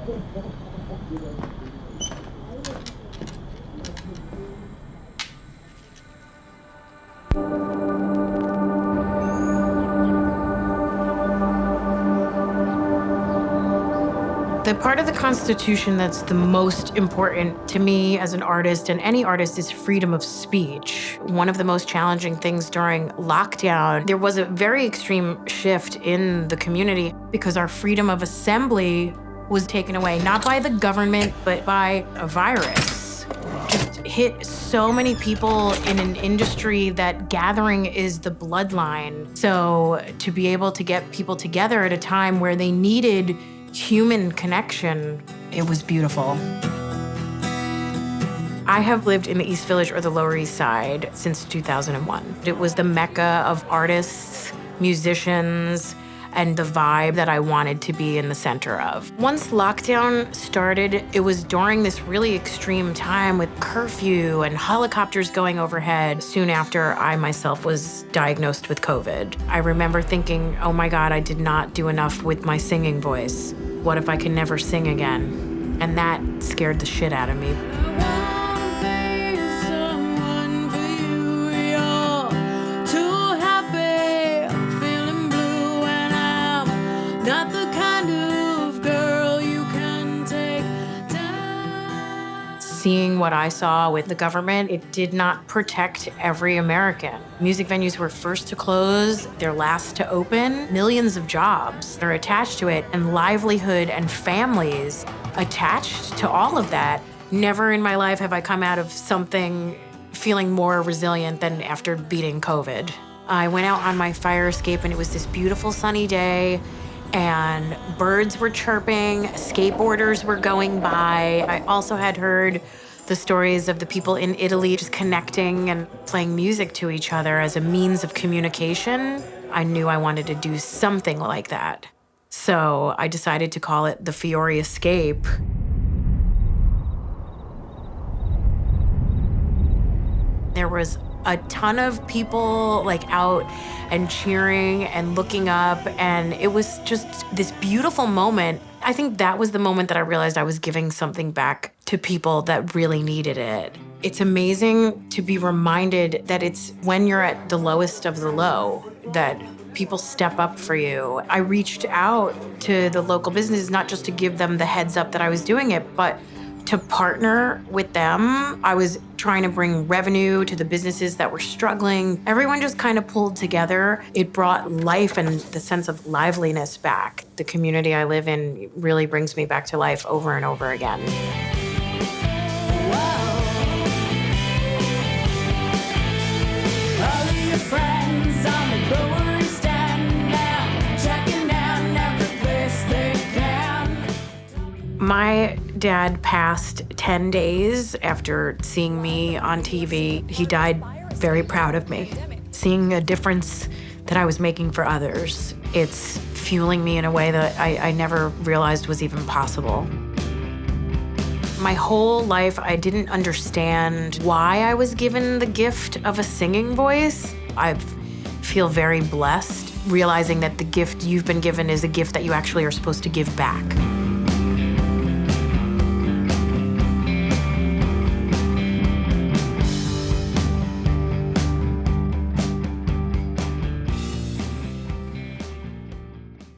The part of the Constitution that's the most important to me as an artist and any artist is freedom of speech. One of the most challenging things during lockdown, there was a very extreme shift in the community because our freedom of assembly was taken away, not by the government, but by a virus. Just hit so many people in an industry that gathering is the bloodline. So to be able to get people together at a time where they needed human connection, it was beautiful. I have lived in the East Village or the Lower East Side since 2001. It was the mecca of artists, musicians, and the vibe that I wanted to be in the center of. Once lockdown started, it was during this really extreme time with curfew and helicopters going overhead soon after I myself was diagnosed with COVID. I remember thinking, oh my God, I did not do enough with my singing voice. What if I can never sing again? And that scared the shit out of me. Not the kind of girl you can take down. Seeing what I saw with the government, it did not protect every American. Music venues were first to close, they're last to open. Millions of jobs are attached to it, and livelihood and families attached to all of that. Never in my life have I come out of something feeling more resilient than after beating COVID. I went out on my fire escape and it was this beautiful sunny day, and birds were chirping, skateboarders were going by. I also had heard the stories of the people in Italy just connecting and playing music to each other as a means of communication. I knew I wanted to do something like that. So I decided to call it the Fiore Escape. There was a ton of people out and cheering and looking up, and it was just this beautiful moment. I think that was the moment that I realized I was giving something back to people that really needed it. It's amazing to be reminded that it's when you're at the lowest of the low that people step up for you. I reached out to the local businesses, not just to give them the heads up that I was doing it, but to partner with them. I was trying to bring revenue to the businesses that were struggling. Everyone just kind of pulled together. It brought life and the sense of liveliness back. The community I live in really brings me back to life over and over again. All of your friends on the lower stand now, checking down every place they can. My dad passed 10 days after seeing me on TV. He died very proud of me. Seeing a difference that I was making for others, it's fueling me in a way that I never realized was even possible. My whole life, I didn't understand why I was given the gift of a singing voice. I feel very blessed, realizing that the gift you've been given is a gift that you actually are supposed to give back.